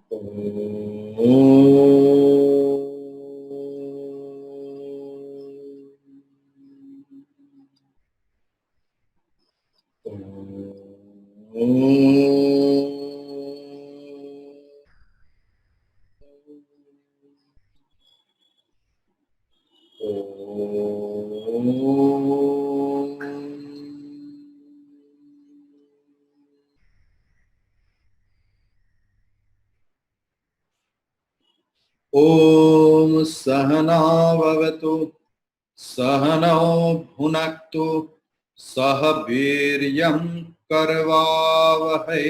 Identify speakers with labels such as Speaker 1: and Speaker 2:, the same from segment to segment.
Speaker 1: ओम सहना भवतु सहनौ भुनक्तु सह वीर्यं करवावहै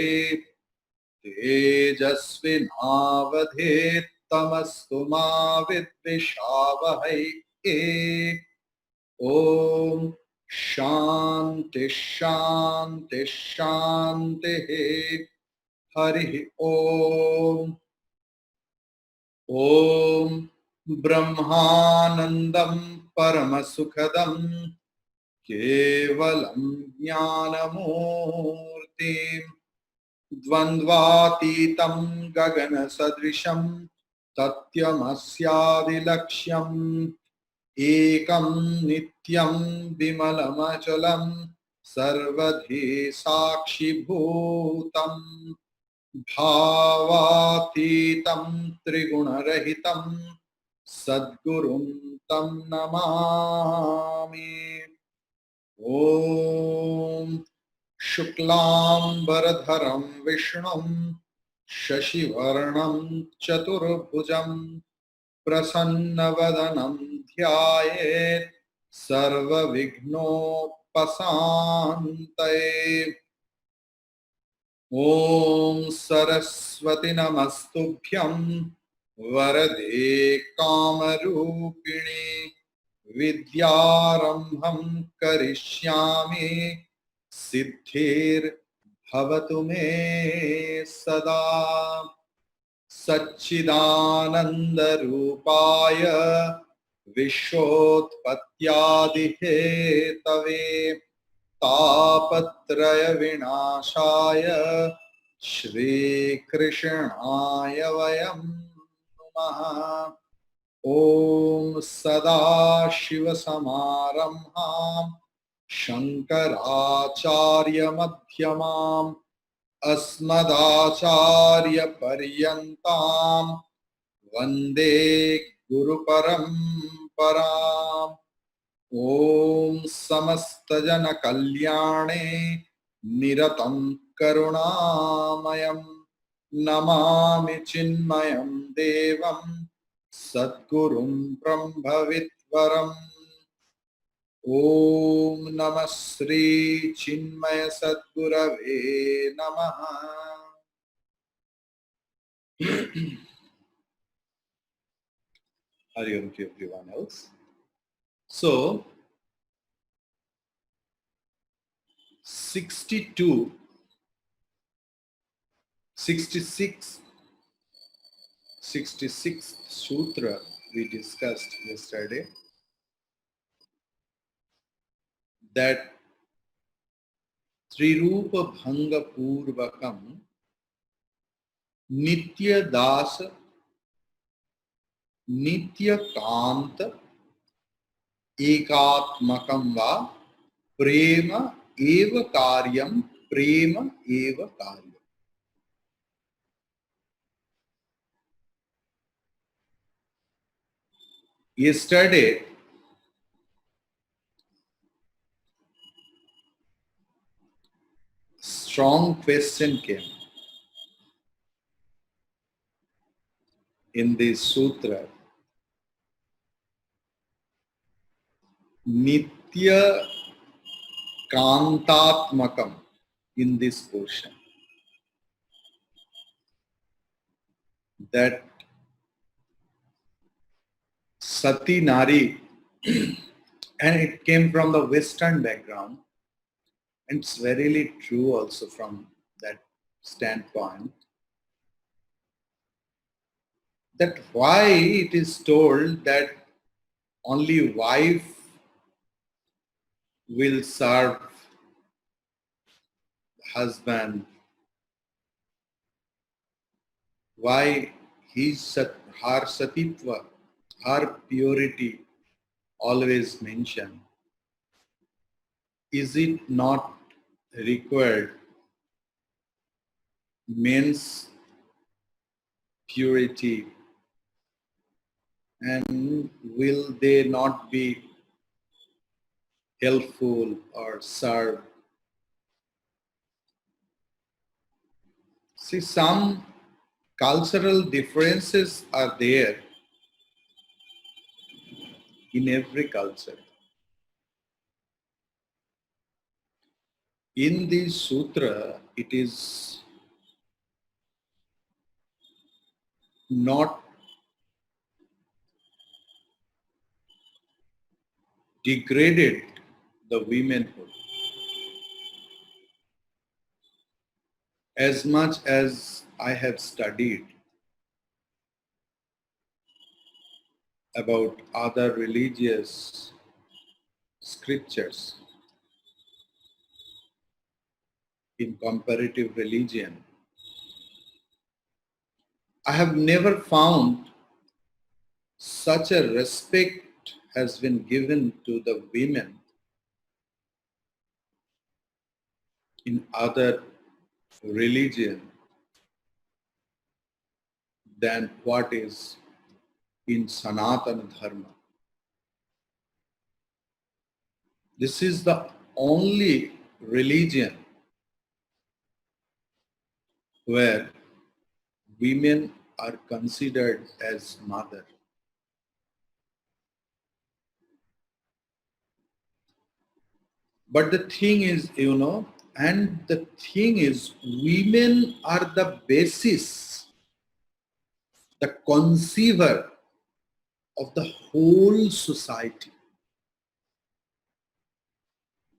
Speaker 1: तेजस्विनावधीतमस्तु मा विद्विषावहै। ओम शांति शांति शांति। हरि ओम। ओम ब्रह्मानंदं परमसुखदं केवलं ज्ञानमूर्तिं द्वन्द्वातीतं गगनसदृशं तथ्यमस्यादिलक्ष्यम् एकं नित्यं विमलमचलं सर्वधी साक्षिभूतम् भावातीतं त्रिगुणरहितं सद्गुरुं तं नमामि। ओम शुक्लांबरधरं विष्णुं शशिवर्णं चतुर्भुजं प्रसन्नवदनं ध्यायेत् सर्वविघ्नोपशान्तये। ओम सरस्वती नमस्तुभ्यं वरदे कामरूपिणे विद्यारंभं करिष्यामि सिद्धिर्भवतु मे सदा। सच्चिदानन्दरूपाय विश्वोत्पत्त्यादिहेतवे तापत्रय विनाशाय श्रीकृष्णाय वयं नुमः। ओम सदाशिवसमारम्भां शङ्कराचार्यमध्यमाम् अस्मदाचार्यपर्यन्तां वन्दे गुरुपरम्पराम्। ओम समस्त जन कल्याणे निरतं करुणामयं नमामि चिन्मयं देवं सद्गुरुं ब्रह्मविद्वरम्। ओम नमः श्री चिन्मय सद्गुरवे नमः। Hari Om to everyone else. So 62, 66, 66th sutra we discussed yesterday, that Trirupa Bhanga Purvakam Nitya Das Nitya Kant Ekatmakam Va Prema Eva Karyam Prema Eva Karyam. Yesterday, strong question came in this sutra. Nitya Kantatmakam in this portion. That Sati Nari, and it came from the Western background, and it's verily true also from that standpoint, that why it is told that only wife will serve husband, why her satitva, her purity always mentioned? Is it not required men's purity, and will they not be helpful or serve? See, some cultural differences are there in every culture. In this sutra, it is not degraded the womanhood as much as I have studied about other religious scriptures in comparative religion. I have never found such a respect has been given to the women in other religion than what is in Sanatana Dharma. This is the only religion where women are considered as mother. But the thing is, and the thing is, women are the basis, the conceiver of the whole society.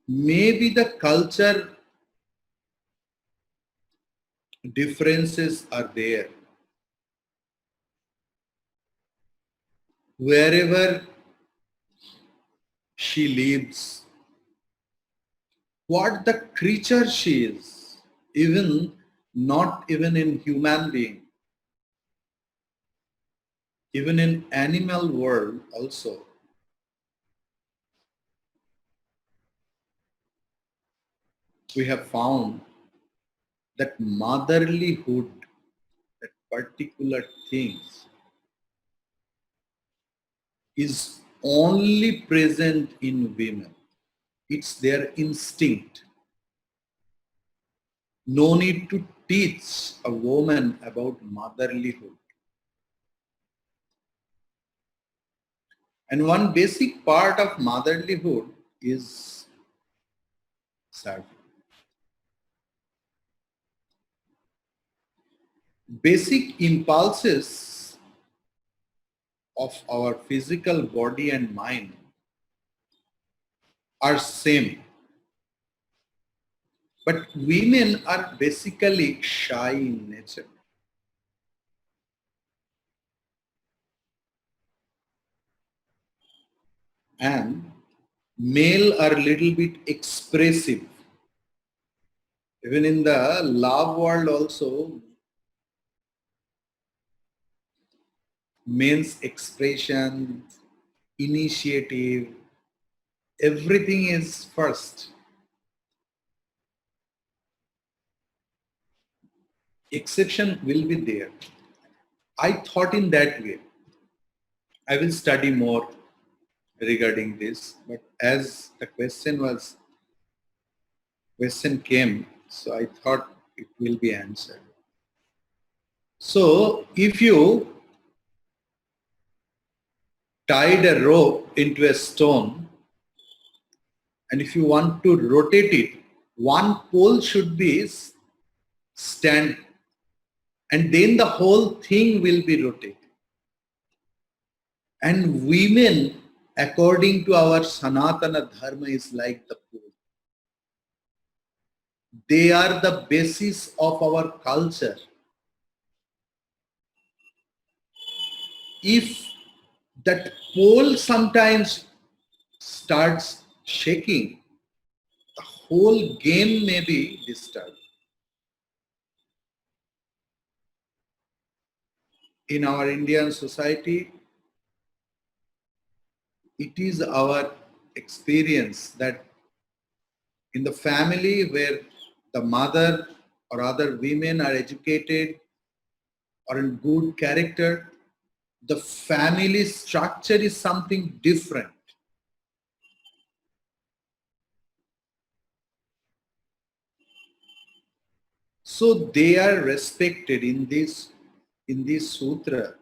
Speaker 1: Maybe the culture differences are there. Wherever she lives, what the creature she is, even not even in human being, even in animal world also, we have found that motherlyhood, that particular things, is only present in women. It's their instinct. No need to teach a woman about motherlyhood. And one basic part of motherlyhood is serving. Basic impulses of our physical body and mind are same. But women are basically shy in nature. And male are little bit expressive. Even in the love world also, men's expression, initiative, everything is first. Exception will be there. I thought in that way. I will study more regarding this, but as the question came, so I thought it will be answered. So if you tied a rope into a stone, and if you want to rotate it, one pole should be stand, and then the whole thing will be rotated. And women, according to our Sanatana Dharma, is like the pole. They are the basis of our culture. If that pole sometimes starts shaking, the whole game may be disturbed. in our Indian society, it is our experience that in the family where the mother or other women are educated or in good character, the family structure is something different. So they are respected in this sutra.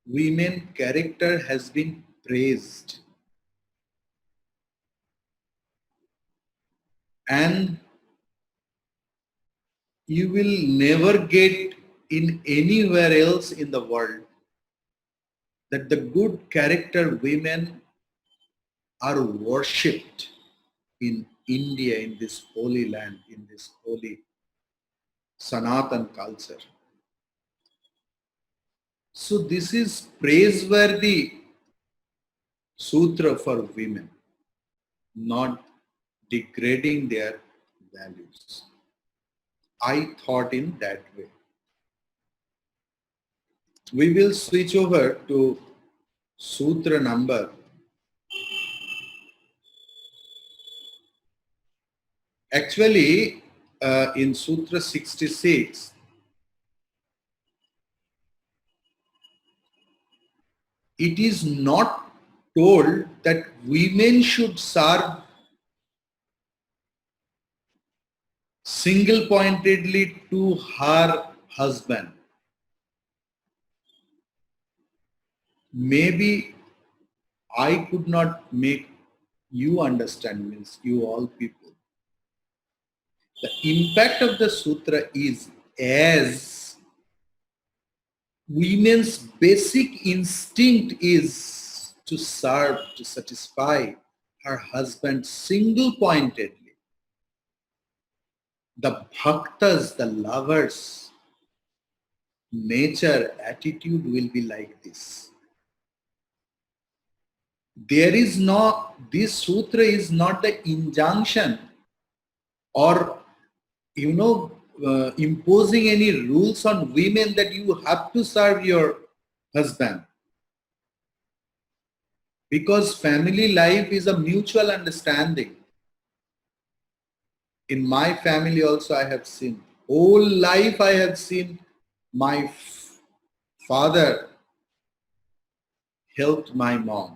Speaker 1: Women character has been praised, and you will never get in anywhere else in the world that the good character women are worshipped in India, in this holy land, in this holy Sanatan culture. So this is praiseworthy sutra for women, not degrading their values. I thought in that way. We will switch over to sutra number. Actually, in Sutra 66, it is not told that women should serve single-pointedly to her husband. Maybe I could not make you understand, means you all people. The impact of the sutra is as women's basic instinct is to serve, to satisfy her husband single-pointedly. The bhaktas, the lovers, nature, attitude will be like this. There is no, this sutra is not the injunction or, imposing any rules on women that you have to serve your husband. Because family life is a mutual understanding. In my family also I have seen, whole life I have seen my father helped my mom,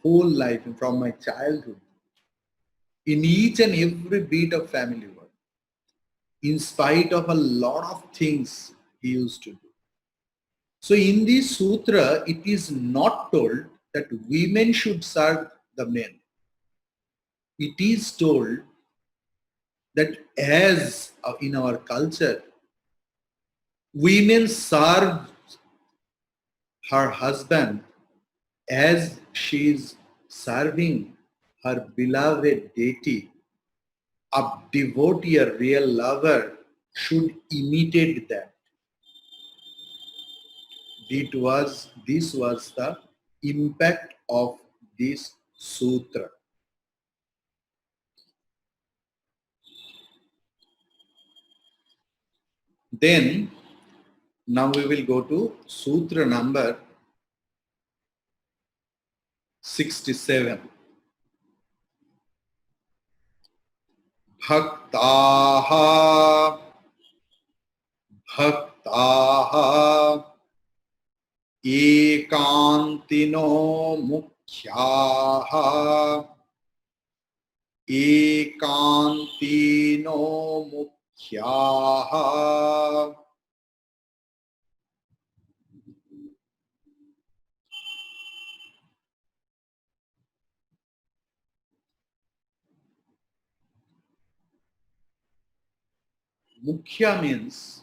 Speaker 1: whole life from my childhood, in each and every bit of family work, in spite of a lot of things he used to do. So in this sutra, it is not told that women should serve the men. It is told that as in our culture, women serve her husband as she is serving her beloved deity. A devotee, a real lover, should imitate that. This was the impact of this sutra. Then, now we will go to sutra number 67. Bhaktaha, bhaktaha, ekantino mukhyaha, ekantino mukhyaha. Mukhya means,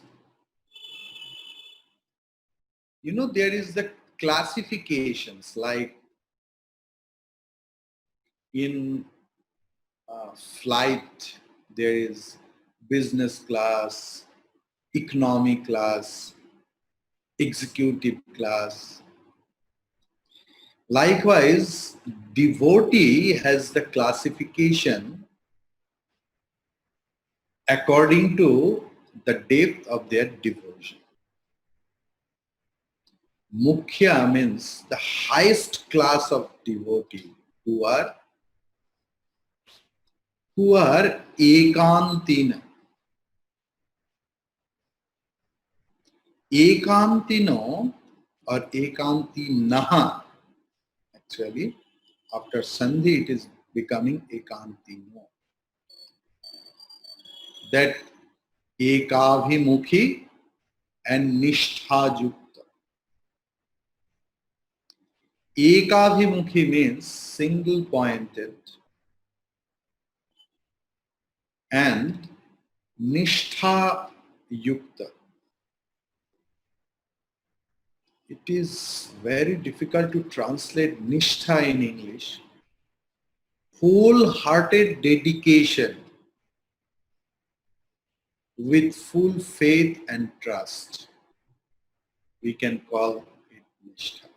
Speaker 1: there is the classifications like in flight, there is business class, economy class, executive class. Likewise, devotee has the classification according to the depth of their devotion. Mukhya means the highest class of devotee who are ekantina. Ekantino or ekantinaha, actually after sandhi it is becoming ekantino. That ekavimukhi and nishtha yukta. Ekavimukhi means single pointed and nishtha yukta. It is very difficult to translate nishtha in English. Wholehearted dedication with full faith and trust. We can call it nishtha.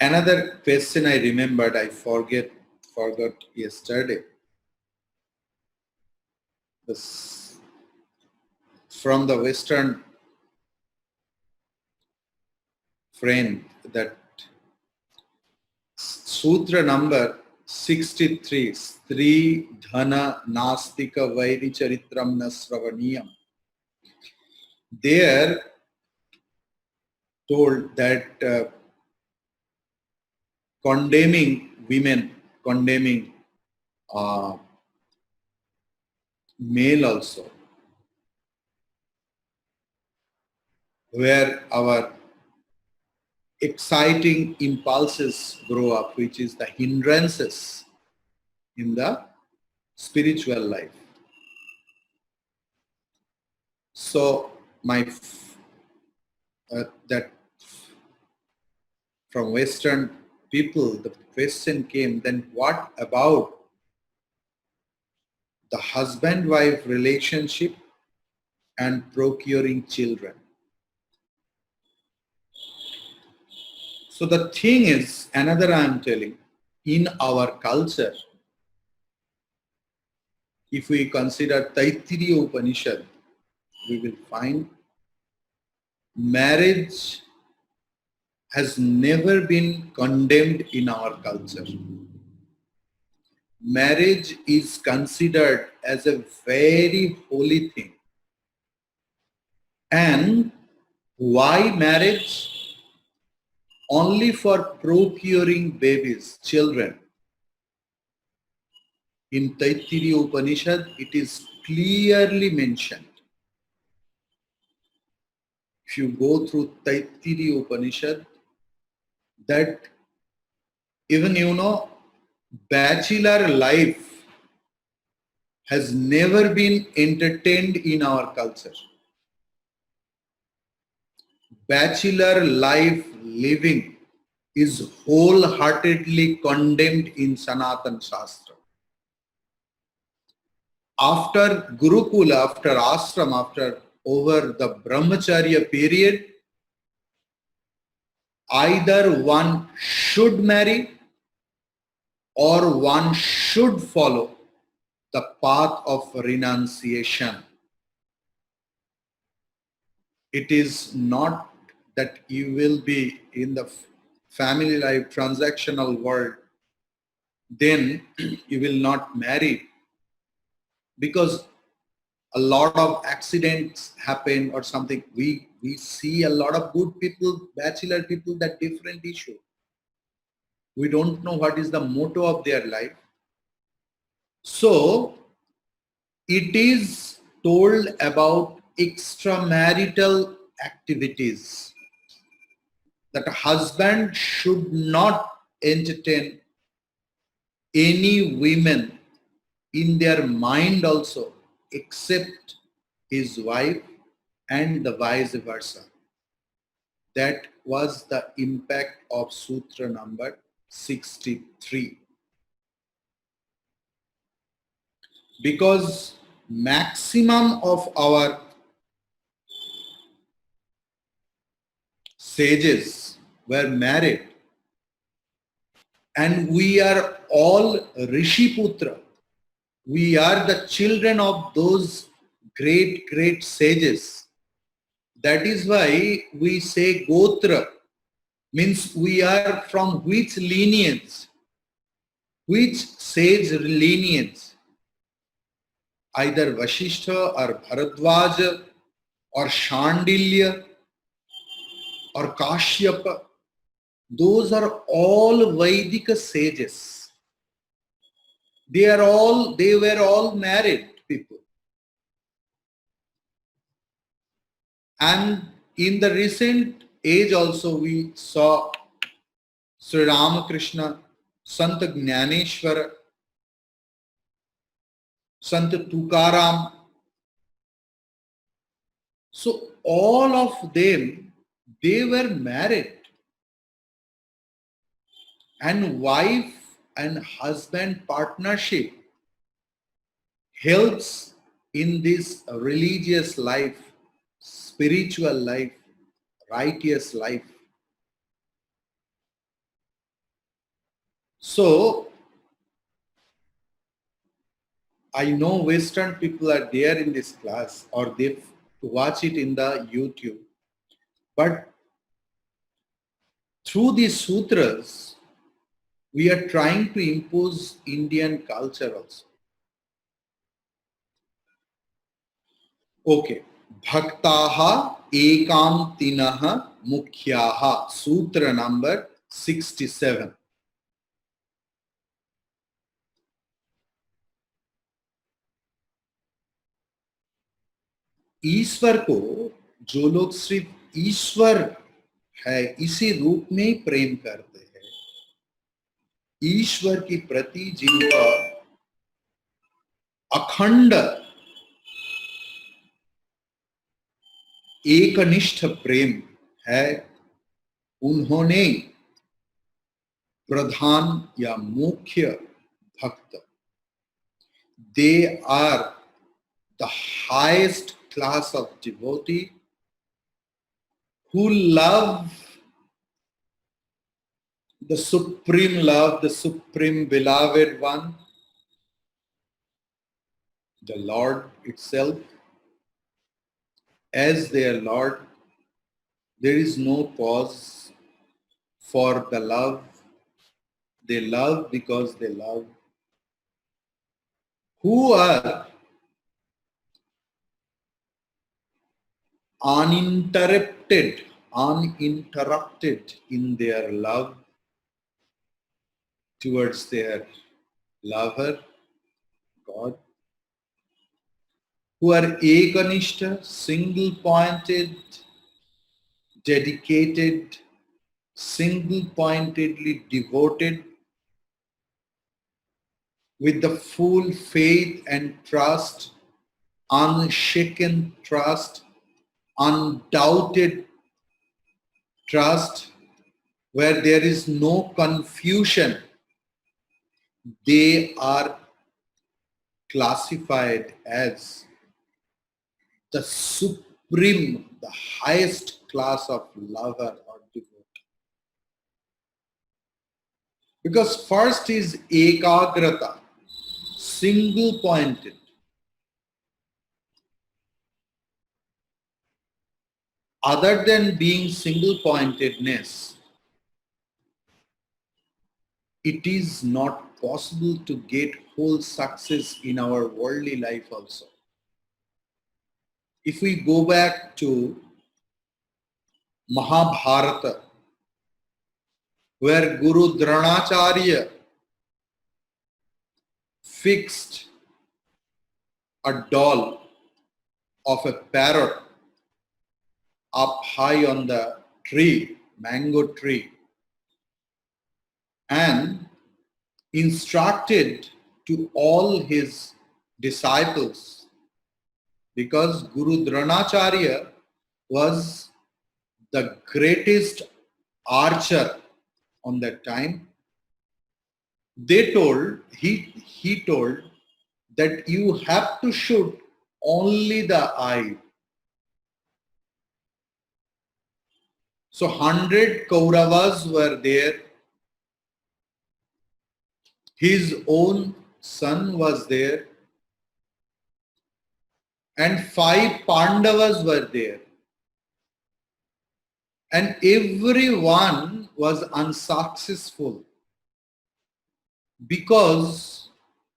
Speaker 1: Another question I remembered, I forgot yesterday. This, from the Western friend, that Sutra number 63, Stri Dhana Nastika Vairi Charitram Nasravaniyam. There told that condemning women, condemning male also, where our exciting impulses grow up, which is the hindrances in the spiritual life. So that from Western people, the question came, then what about the husband-wife relationship and procuring children? So the thing is, another I am telling, in our culture, if we consider Taittiriya Upanishad, we will find marriage has never been condemned in our culture. Marriage is considered as a very holy thing. And why marriage? Only for procuring babies, children. In Taittiriya Upanishad, it is clearly mentioned. If you go through Taittiriya Upanishad, that even bachelor life has never been entertained in our culture. Bachelor life living is wholeheartedly condemned in Sanatana Shastra. After Gurukula, after ashram, after over the brahmacharya period, either one should marry or one should follow the path of renunciation. It is not that you will be in the family life transactional world, then you will not marry, because a lot of accidents happen or something. We see a lot of good people, bachelor people, that different issue. We don't know what is the motto of their life. So it is told about extramarital activities, that a husband should not entertain any women in their mind also except his wife, and the vice versa. That was the impact of Sutra number 63. Because maximum of our sages were married, and we are all Rishiputra. We are the children of those great sages. That is why we say Gotra, means we are from which lineage, which sage lineage, either Vasishtha or Bharadwaja or Shandilya or Kashyapa. Those are all Vedic sages. They were all married people. And in the recent age also we saw Sri Ramakrishna, Sant Jnaneshwara, Sant Tukaram. So all of them, they were married. And wife and husband partnership helps in this religious life, spiritual life, righteous life. So I know Western people are there in this class or they watch it in the YouTube. But through these sutras, we are trying to impose Indian culture also. Okay. Bhaktaha ekamtinaha mukhyaha. Sutra number 67. ईश्वर को जो लोग सिर्फ ईश्वर है इसी रूप में ही प्रेम करते हैं, ईश्वर के प्रति जिनका अखंड एकनिष्ठ प्रेम है, उन्होंने प्रधान या मुख्य भक्त, they are the highest class of devotee who love the supreme love, the supreme beloved one, the Lord itself, as their Lord. There is no cause for the love. They love because they love. Who are uninterrupted in their love towards their lover, God, who are ekanishta, single-pointed, dedicated, single-pointedly devoted, with the full faith and trust, unshaken trust, undoubted trust, where there is no confusion. They are classified as the supreme, the highest class of lover or devotee. Because first is ekagrata, single pointed. Other than being single pointedness, it is not possible to get whole success in our worldly life also. If we go back to Mahabharata, where Guru Dronacharya fixed a doll of a parrot up high on the tree, mango tree, and instructed to all his disciples, because Guru Dronacharya was the greatest archer on that time. He told that you have to shoot only the eye. So 100 Kauravas were there. His own son was there. And 5 Pandavas were there. and everyone was unsuccessful because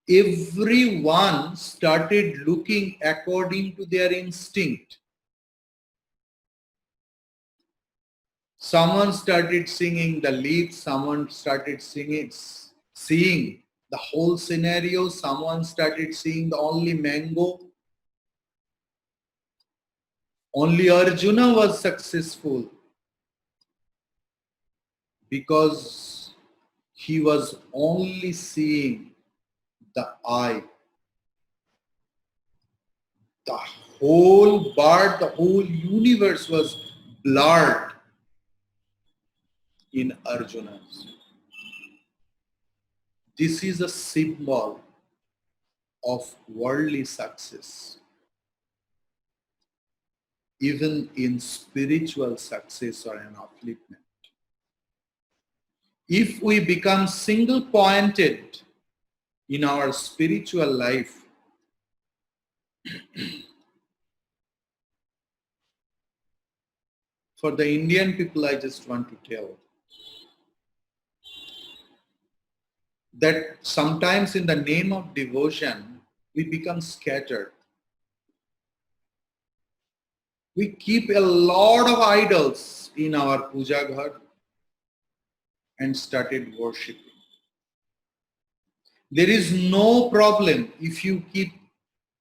Speaker 1: everyone started looking according to their instinct. Someone started singing the leaves, someone started seeing the whole scenario, someone started seeing the only mango. Only Arjuna was successful because he was only seeing the eye. The whole bird, the whole universe was blurred in Arjuna's. This is a symbol of worldly success. Even in spiritual success or an upliftment. If we become single-pointed in our spiritual life, for the Indian people, I just want to tell that sometimes in the name of devotion, we become scattered. We keep a lot of idols in our puja ghar and started worshipping. There is no problem if you keep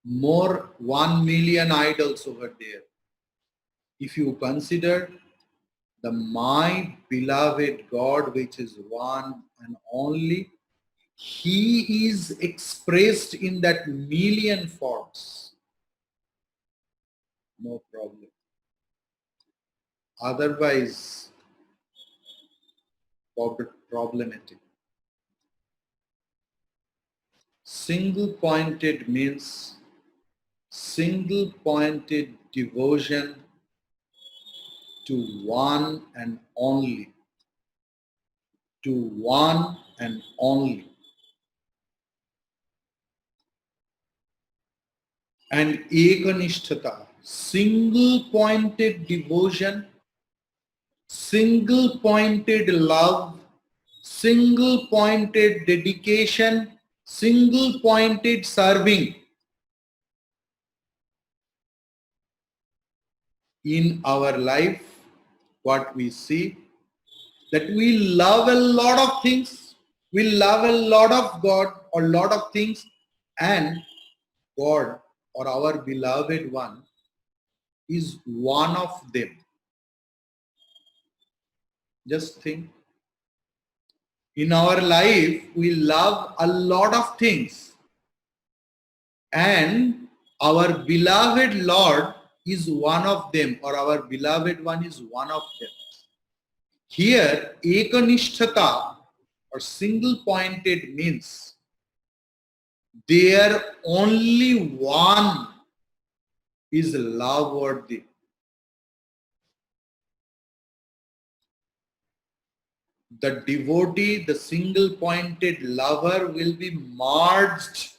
Speaker 1: more 1 million idols over there. If you consider the my beloved God, which is one and only, he is expressed in that million forms. No problem. Otherwise, problematic. Single-pointed means single-pointed devotion to one and only. To one and only. And ekanishtata, single-pointed devotion, single-pointed love, single-pointed dedication, single-pointed serving. In our life, what we see, that we love a lot of things, we love a lot of God or lot of things, and God or our beloved one is one of them. Just think. In our life, we love a lot of things, and our beloved Lord is one of them, or our beloved one is one of them. Here, ekanishtata or single-pointed means there only one is love-worthy. The devotee, the single-pointed lover will be merged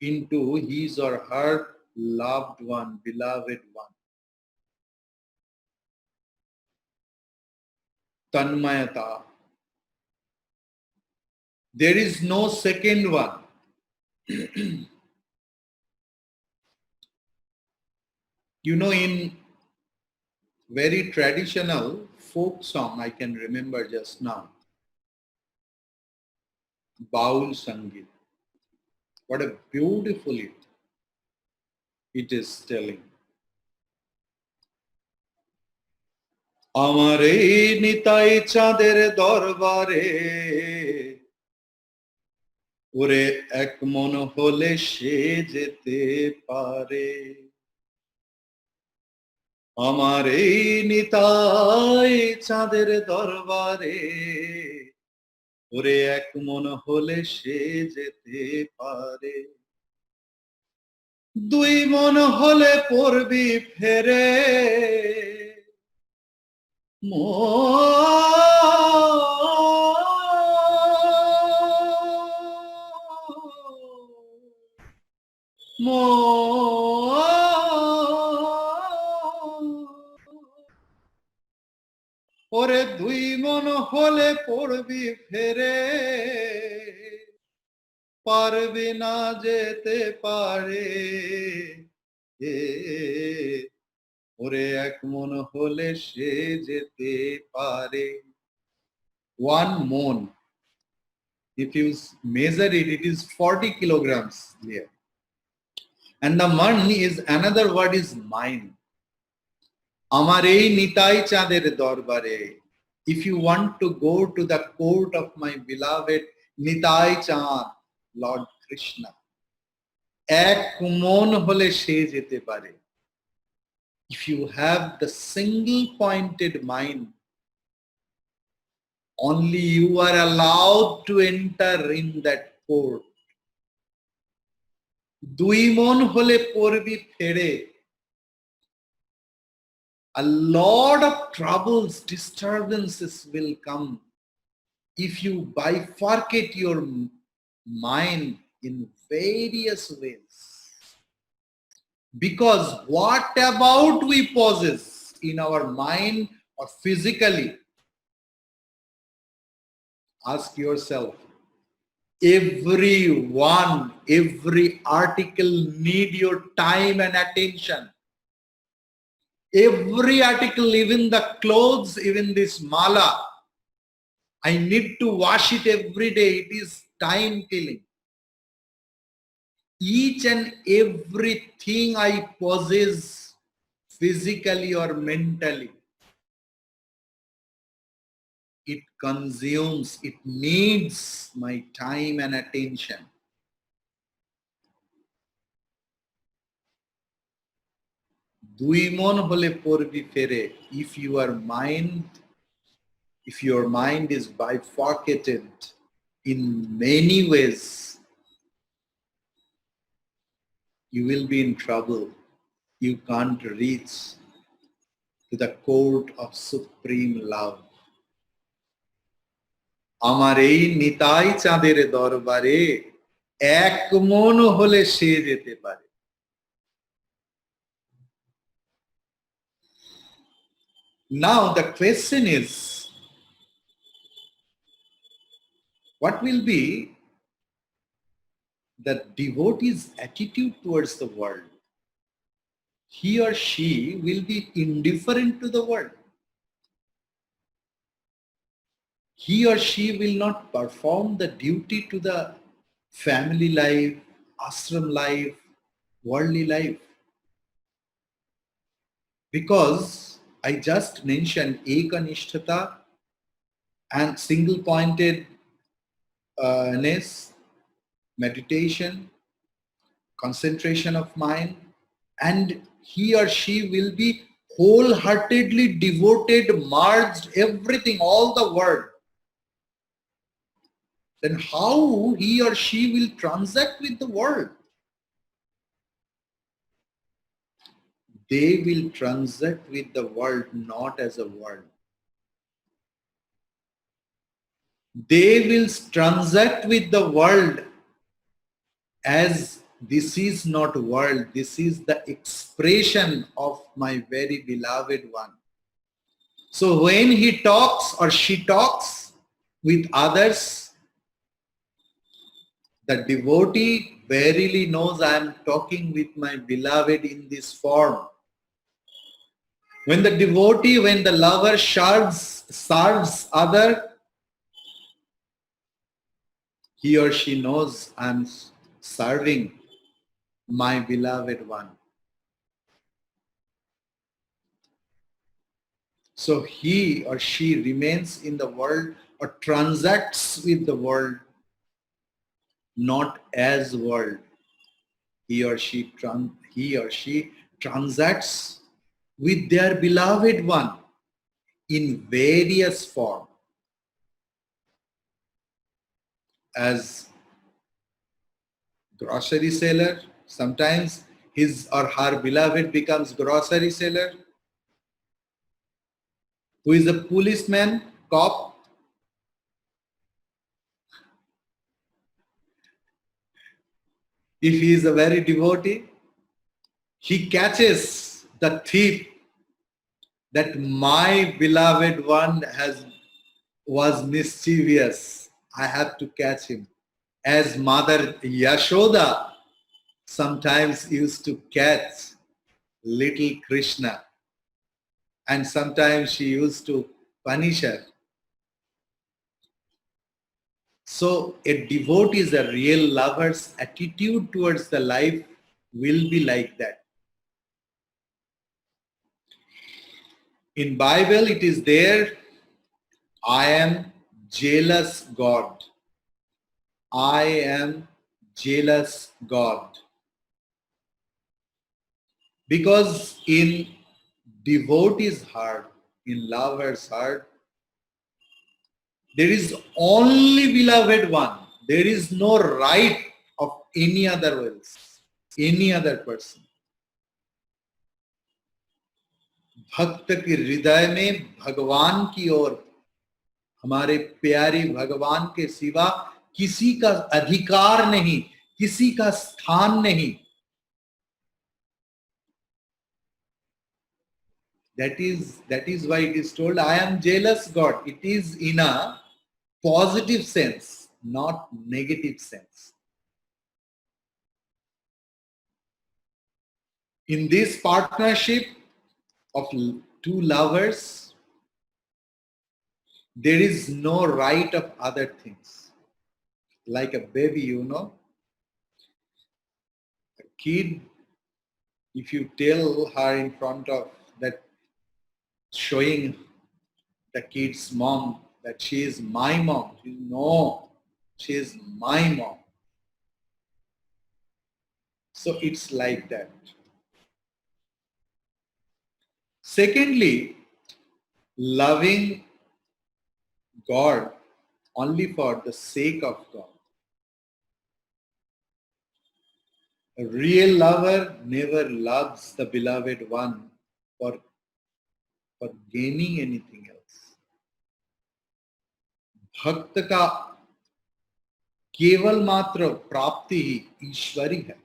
Speaker 1: into his or her loved one, beloved one. Tanmayata. There is no second one. You know, in very traditional folk song, I can remember just now, Baul Sangeet. What a beautiful it is telling. আমার এই নিতাই চাঁদের দরবারে ওরে এক মন হলে সে যেতে পারে আমার এই নিতাই চাঁদের দরবারে ওরে এক মন হলে সে যেতে পারে দুই মন হলে পড়বি ফেরে ওরে দুই মন হলে পড়বি ফেরে, পারবি না যেতে পারে, ওরে এক মন হলে সে যেতে পারে। One mon, if you measure it, it is 40 kilograms there. And the man is another word is mine. আমার এই নিতাই চাঁদের দরবারে, if you want to go to the court of my beloved Nitai চাঁদ, Lord Krishna, এক মন হলে সে যেতে পারে। If you have the single pointed mind, only you are allowed to enter in that court. দুই মন হলে পড়বি ফেরে, a lot of troubles, disturbances will come if you bifurcate your mind in various ways. Because what about we possess in our mind or physically? Ask yourself. Everyone, every article need your time and attention. Every article, even the clothes, even this mala, I need to wash it every day. It is time killing. Each and everything I possess physically or mentally, it consumes, it needs my time and attention. দুই মন হলে পড়বি ফেরে, if your mind is bifurcated in many ways, you will be in trouble. You can't reach to the court of supreme love. আমার এই নিতাই চাঁদের দরবারে এক মন হলে সে যেতে পারে। Now the question is, what will be the devotee's attitude towards the world? He or she will be indifferent to the world. He or she will not perform the duty to the family life, ashram life, worldly life. Because I just mentioned ekanishtata and single-pointedness, meditation, concentration of mind, and he or she will be wholeheartedly devoted, merged, everything, all the world. Then how he or she will transact with the world? They will transact with the world not as a world. They will transact with the world as this is not world, this is the expression of my very beloved one. So when he talks or she talks with others, the devotee verily knows I am talking with my beloved in this form. When the devotee, when the lover serves other, he or she knows I am serving my beloved one. So he or she remains in the world or transacts with the world not as world. He or she transacts with their beloved one in various form. As grocery seller, sometimes his or her beloved becomes grocery seller, who is a policeman, cop. If he is a very devotee, he catches the thief that my beloved one was mischievous. I have to catch him. As Mother Yashoda sometimes used to catch little Krishna, and sometimes she used to punish her. So a devotee's, a real lover's attitude towards the life will be like that. In Bible it is there, I am jealous God. I am jealous God. Because in devotee's heart, in lover's heart, there is only beloved one. There is no right of any other else, any other person. भक्त के हृदय में भगवान की ओर, हमारे प्यारे भगवान के सिवा किसी का अधिकार नहीं, किसी का स्थान नहीं. That is why it is told, I am jealous God. It is in a positive sense, not negative sense. In this partnership of two lovers, there is no right of other things. Like a baby, a kid, if you tell her in front of that, showing the kid's mom that she is my mom, no, she is my mom. So it's like that. Secondly, loving God only for the sake of God. A real lover never loves the beloved one for gaining anything else. भक्त का केवल मात्र प्राप्ति ही ईश्वरी है.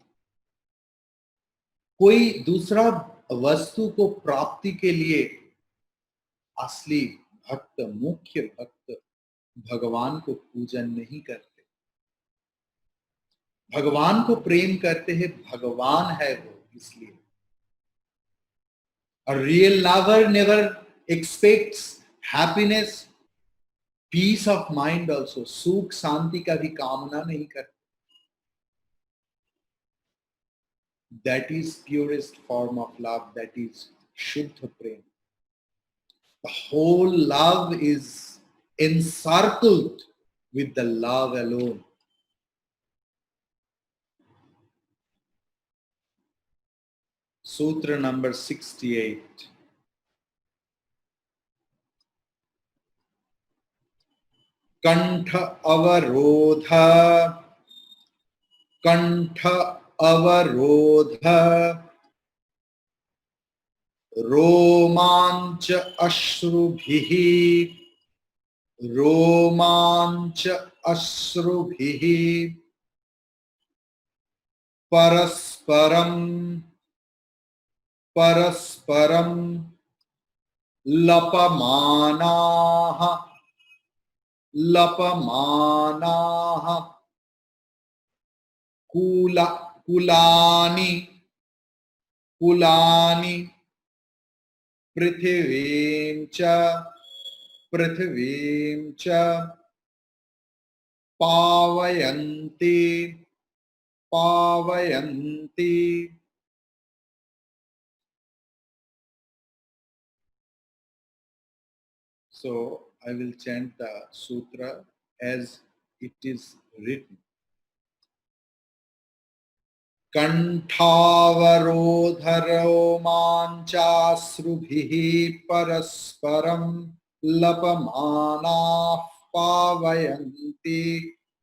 Speaker 1: कोई दूसरा वस्तु को प्राप्ति के लिए असली भक्त, मुख्य भक्त भगवान को पूजन नहीं करते. भगवान को प्रेम करते हैं, भगवान है वो, इसलिए. A real lover never expects happiness, peace of mind also. सुख शांति का भी कामना नहीं करते. That is purest form of love. That is Shuddha Prem. The whole love is encircled with the love alone. Sutra number 68. Kantha avarodha, Kantha avarodha, रोमांच अश्रुभिः, रोमांच अश्रुभिः, परस्परं परस्परं लपमानाः लपमानाः, कुलानि कुलानि, पृथिवीं च पावयन्ति पावयन्ति. So I will chant the sutra as it is written. कंठावरोधरोमांचाश्रुभिः परस्परं लपमानाः पावयन्ति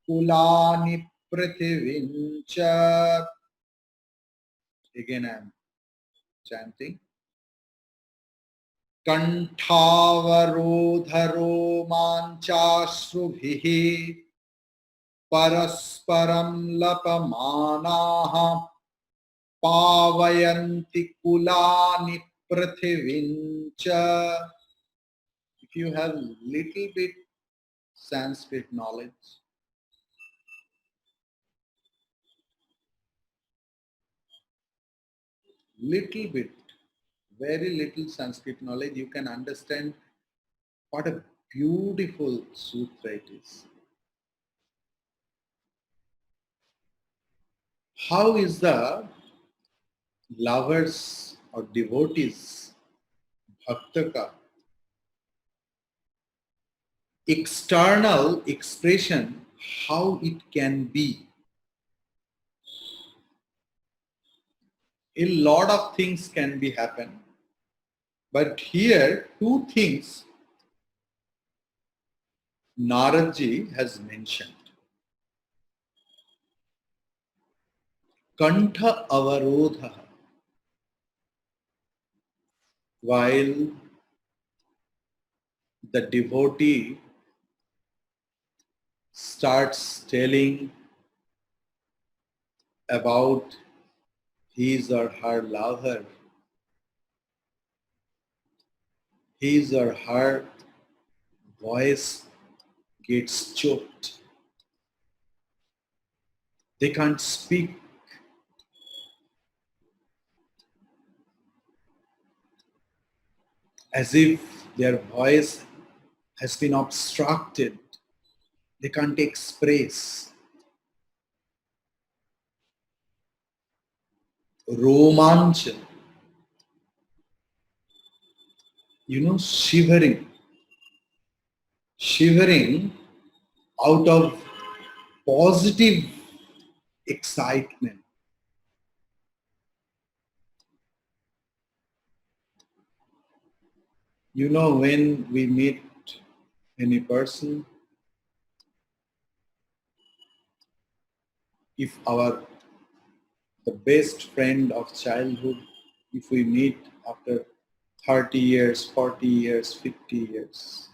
Speaker 1: कुलानि पृथिवीं च. Again I am chanting. कंठावरोधरोमांचाश्रुभिः परस्परं लपमानाः पावयन्ति कुलानि Prathivincha. If you have little bit Sanskrit knowledge, little bit, very little Sanskrit knowledge, you can understand what a beautiful sutra it is. How is the lovers or devotees, bhaktaka, external expression, how it can be? A lot of things can be happen, but here two things Naradji has mentioned. Kantha avarodha, while the devotee starts telling about his or her lover, his or her voice gets choked. They can't speak. As if their voice has been obstructed. They can't express. Romancha. Shivering. Shivering out of positive excitement. When we meet any person, if the best friend of childhood, if we meet after 30 years, 40 years, 50 years,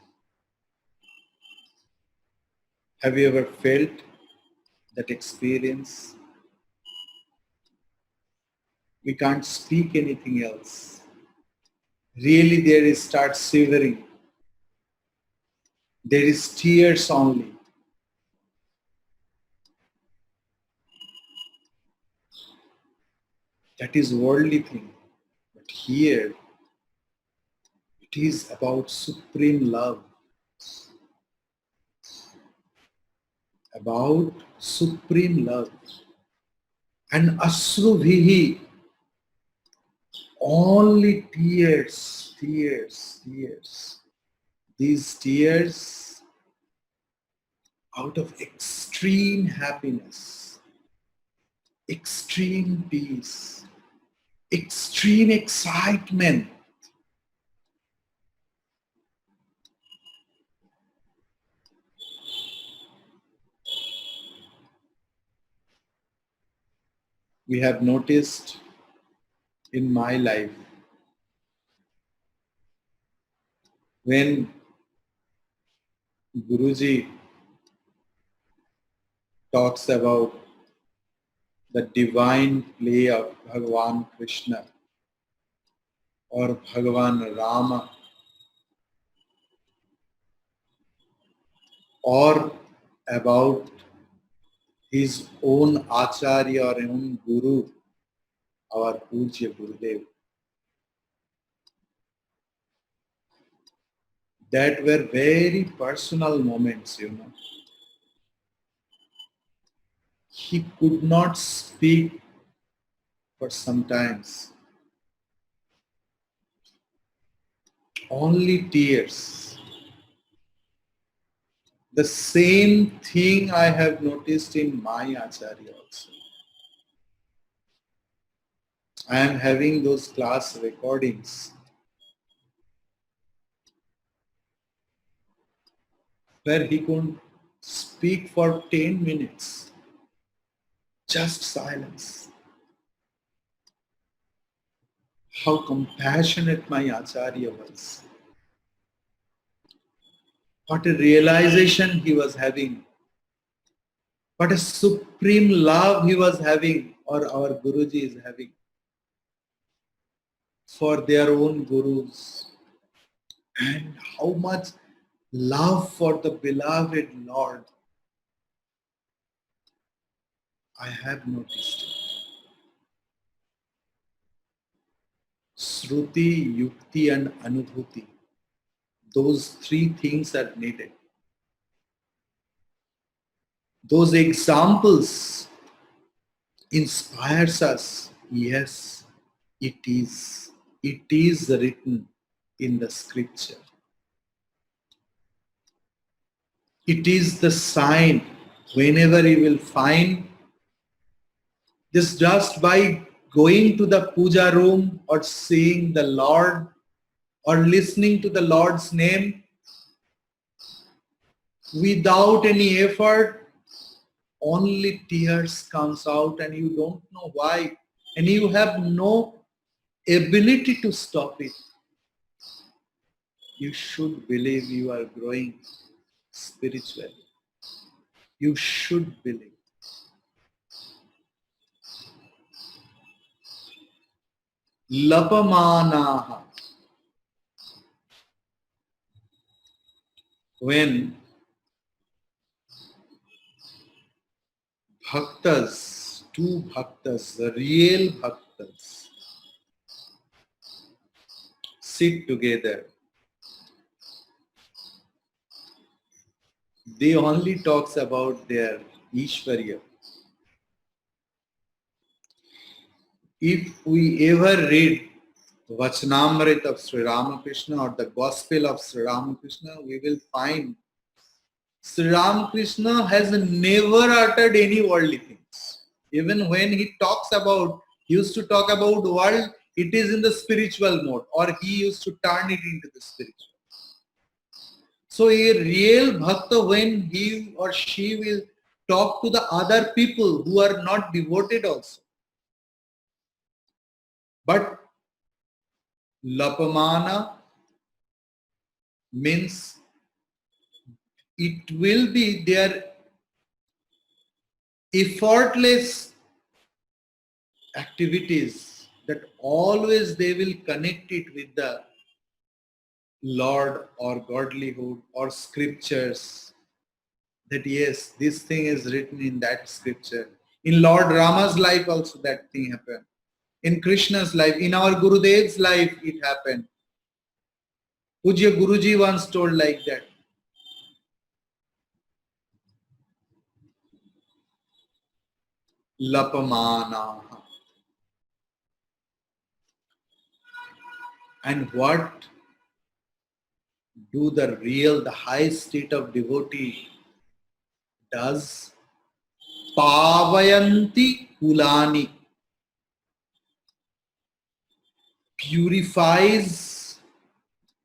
Speaker 1: have you ever felt that experience? We can't speak anything else. Really there is start shivering. There is tears only. That is worldly thing. But here, it is about supreme love. About supreme love. And asrubhihi, only tears, tears, tears. These tears out of extreme happiness, extreme peace, extreme excitement. We have noticed in my life, when Guruji talks about the divine play of Bhagavan Krishna or Bhagavan Rama or about his own Acharya or own Guru, our Pujya Gurudev, that were very personal moments, He could not speak for some times. Only tears. The same thing I have noticed in my Acharya also. I am having those class recordings where he could speak for 10 minutes. Just silence. How compassionate my Acharya was. What a realization he was having. What a supreme love he was having, or our Guruji is having. for their own gurus, and how much love for the beloved Lord. I have noticed it. Shruti, Yukti and Anubhuti. Those three things are needed. Those examples inspires us. Yes, it is. It is written in the scripture. It is the sign. Whenever you will find this, just by going to the puja room or seeing the Lord or listening to the Lord's name without any effort, only tears comes out and you don't know why, and you have no ability to stop it. You should believe you are growing spiritually. You should believe. Lapamanaha. When bhaktas, two bhaktas, the real bhaktas, sit together, they only talks about their Ishwarya. If we ever read Vachanamrit of Sri Ramakrishna or the Gospel of Sri Ramakrishna, we will find Sri Ramakrishna has never uttered any worldly things. Even when he talks about, he used to talk about world, it is in the spiritual mode, or he used to turn it into the spiritual. So a real bhakta, when he or she will talk to the other people who are not devoted also. But Lapamana means it will be their effortless activities that always they will connect it with the Lord or godlyhood or scriptures. That yes, this thing is written in that scripture. In Lord Rama's life also that thing happened. In Krishna's life, in our Gurudev's life it happened. Pujya Guruji once told like that. Lapamana. And what do the real, the high state of devotee does? Pavayanti kulani. Purifies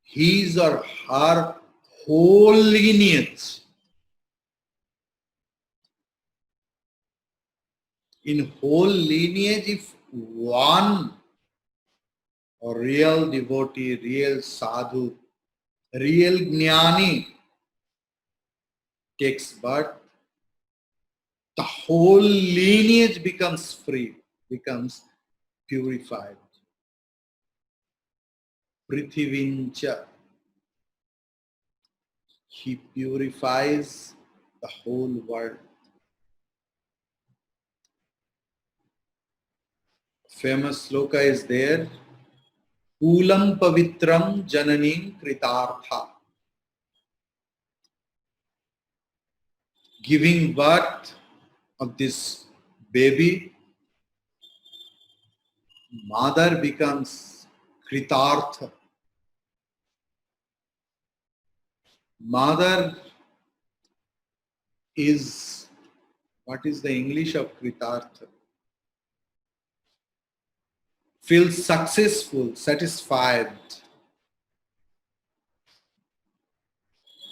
Speaker 1: his or her whole lineage. In whole lineage, if one real devotee, real sadhu, real jnani takes birth, the whole lineage becomes free, becomes purified. Prithivincha. He purifies the whole world. Famous sloka is there. Kulam pavitram jananim kritartha. Giving birth of this baby, mother becomes kritartha. Mother is, what is the English of kritartha? Feels successful, satisfied,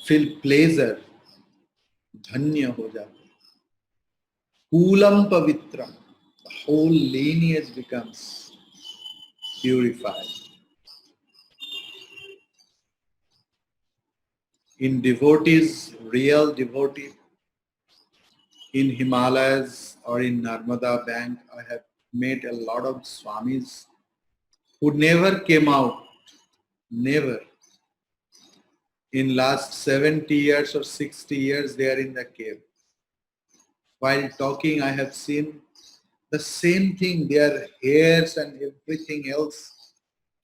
Speaker 1: feel pleasure, धन्य हो जाते. Kulam pavitram, the whole lineage becomes purified. In devotees, real devotee, in Himalayas or in Narmada Bank, I have met a lot of Swamis who never came out, never. In last 70 years or 60 years, they are in the cave. While talking, I have seen the same thing. Their hairs and everything else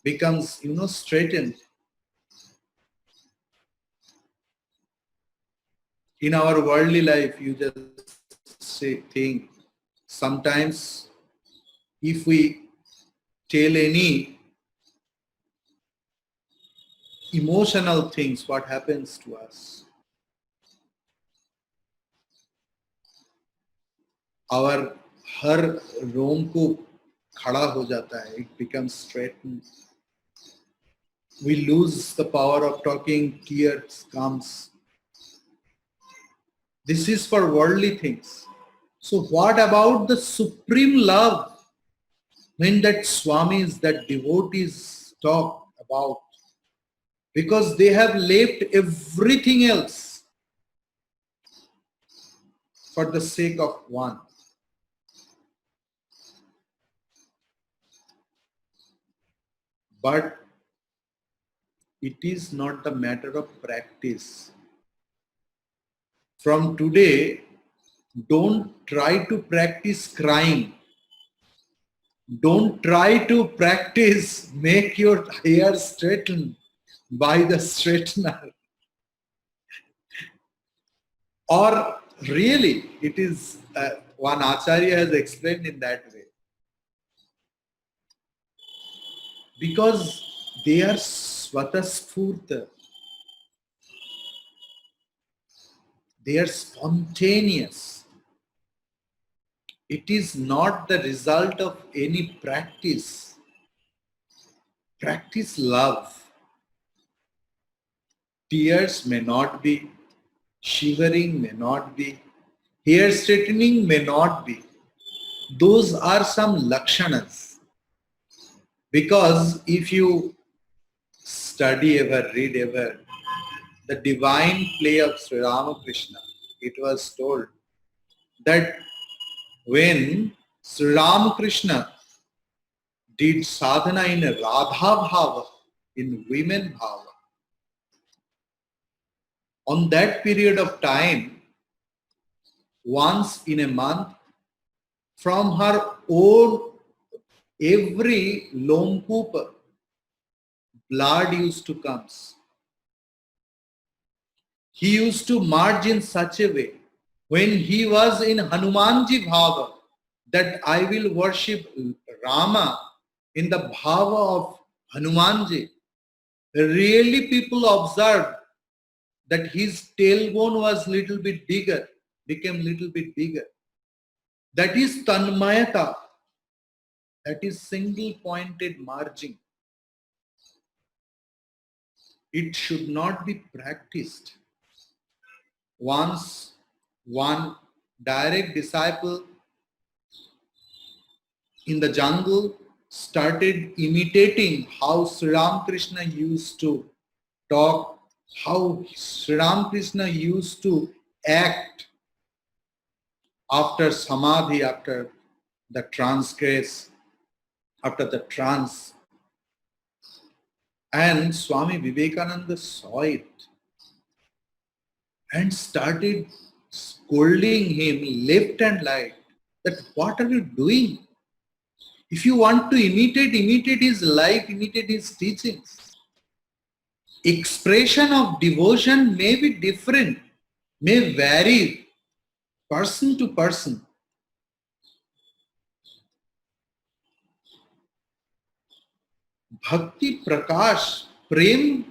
Speaker 1: becomes, straightened. In our worldly life, you just think, sometimes if we tell any emotional things, what happens to us? Our हर रोम को खड़ा हो जाता है. It becomes straightened. We lose the power of talking. Tears comes. This is for worldly things. So what about the supreme love? When that swamis, that devotees talk about, because they have left everything else for the sake of one. But it is not the matter of practice. From today, don't try to practice crying. Don't try to practice make your hair straighten by the straightener. Or really, it is, one Acharya has explained in that way. Because they are svatasphurta. They are spontaneous. It is not the result of any practice. Practice love. Tears may not be, shivering may not be, hair straightening may not be. Those are some lakshanas. Because if you study ever, read ever, the divine play of Sri Ramakrishna, it was told that when Sri Ramakrishna did sadhana in Radha Bhava, in women Bhava, on that period of time, once in a month, from her own every lomkupa, blood used to come. He used to march in such a way, when he was in Hanumanji Bhava, that I will worship Rama in the Bhava of Hanumanji. Really people observed that his tailbone was little bit bigger, became little bit bigger. That is Tanmayata. That is single pointed marching. It should not be practiced. Once one direct disciple in the jungle started imitating how Sri Ramakrishna used to talk, how Sri Ramakrishna used to act after samadhi, after the transgress, after the trance. And Swami Vivekananda saw it and started scolding him left and right that what are you doing? If you want to imitate his life, imitate his teachings. Expression of devotion may be different, may vary person to person. भक्ति प्रकाश प्रेम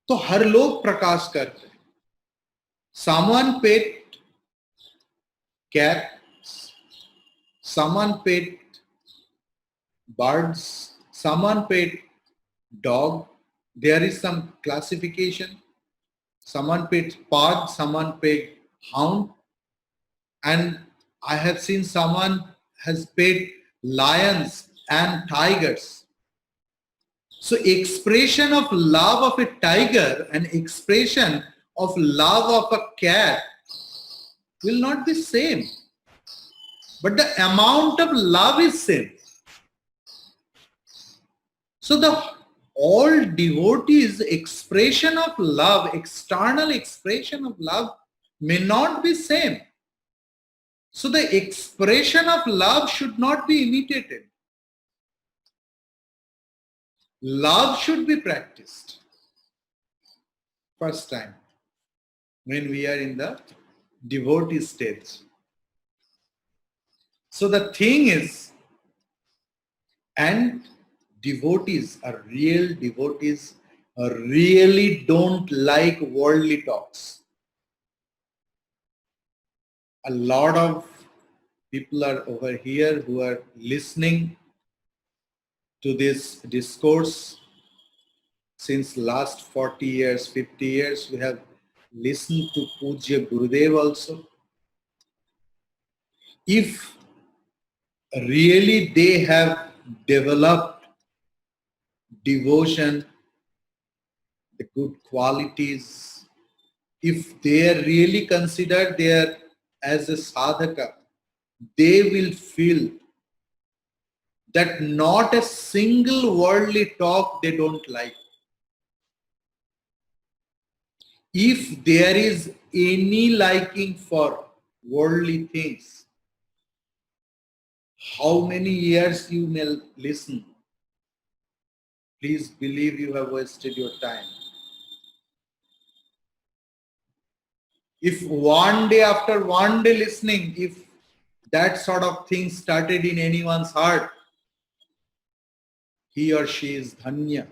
Speaker 1: तो हर लोग प्रकाश करते हैं. Someone paid cats, someone paid birds, someone paid dog. There is some classification. Someone paid pug, someone paid hound, and I have seen someone has paid lions and tigers. So expression of love of a tiger and expression of love of a cat will not be same. But the amount of love is same. So the all devotees' expression of love, external expression of love may not be same. So the expression of love should not be imitated. Love should be practiced. First time when we are in the devotee stage. So the thing is, and devotees really don't like worldly talks. A lot of people are over here who are listening to this discourse since last 40 years, 50 years. We have listened to Pujya Gurudev also. If really they have developed devotion, the good qualities, if they are really considered there as a sadhaka, they will feel that not a single worldly talk they don't like. If there is any liking for worldly things, how many years you may listen, please believe you have wasted your time. If one day after one day listening, if that sort of thing started in anyone's heart, he or she is dhanya.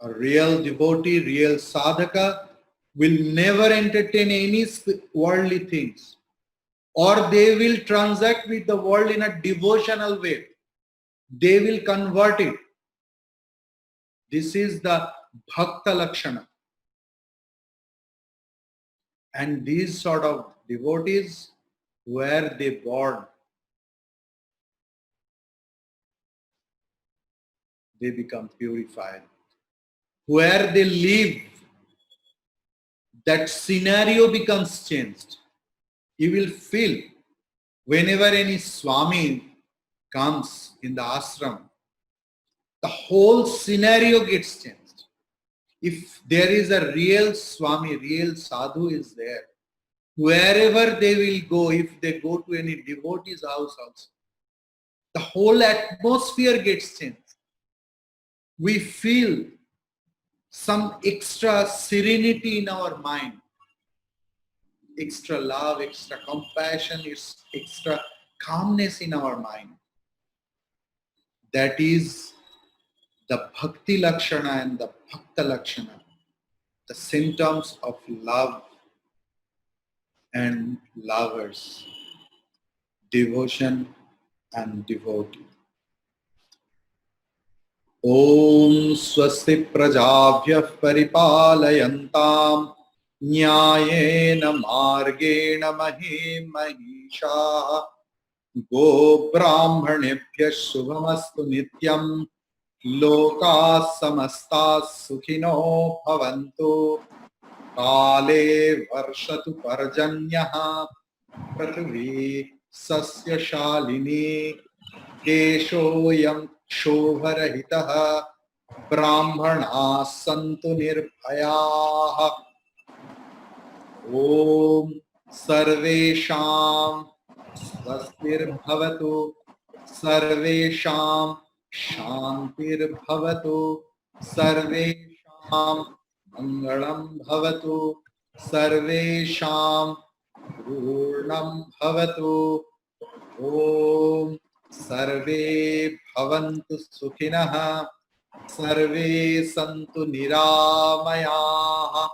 Speaker 1: A real devotee, real sadhaka will never entertain any worldly things, or they will transact with the world in a devotional way. They will convert it. This is the bhakta lakshana. And these sort of devotees, where they born, they become purified. Where they live, that scenario becomes changed. You will feel whenever any Swami comes in the ashram, the whole scenario gets changed. If there is a real Swami, real sadhu is there, wherever they will go, if they go to any devotee's house also, the whole atmosphere gets changed. We feel some extra serenity in our mind, extra love, extra compassion, extra calmness in our mind. That is the bhakti lakshana and the bhakta lakshana, the symptoms of love and lovers, devotion and devotee. Om swasti prajabhyah paripalayantam न्यायेन मार्गेण महीं महिषाः गो ब्राह्मणेभ्यः शुभमस्तु नित्यं लोकाः समस्ताः सुखिनो भवन्तु काले वर्षतु पर्जन्यः पृथिवी सस्यशालिनी देशोऽयं क्षोभरहितः ब्राह्मणाः सन्तु निर्भयाः ओम सर्वेषां स्वस्तिर्भवतु सर्वेषां शान्तिर्भवतु सर्वेषां मंगलं भवतु सर्वेषां पूर्णं भवतु ओम सर्वे भवन्तु सुखिनः सर्वे सन्तु निरामयाः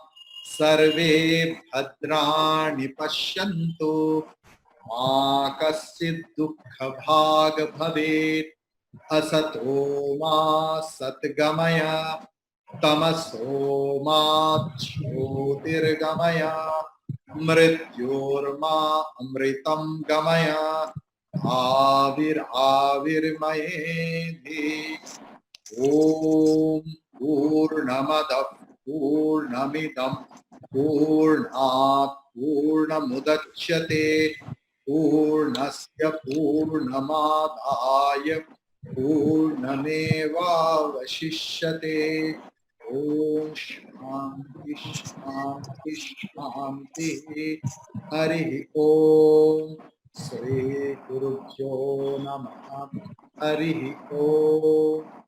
Speaker 1: सर्वे भद्राणि पश्यन्तु मा कश्चित् दुःखभाग् भवेत् असतो मा सद्गमय तमसो मा ज्योतिर्गमय मृत्योर्मा अमृतं गमय आविर्मयेधि ॐ पूर्णमदः पूर्णमिदं पूर्णात् पूर्णमुदच्यते पूर्णस्य पूर्णमादाय पूर्णमेवावशिष्यते। ओम शांति शांति शांति। हरि ओम। श्री गुरुभ्यो नमः। हरि ओम।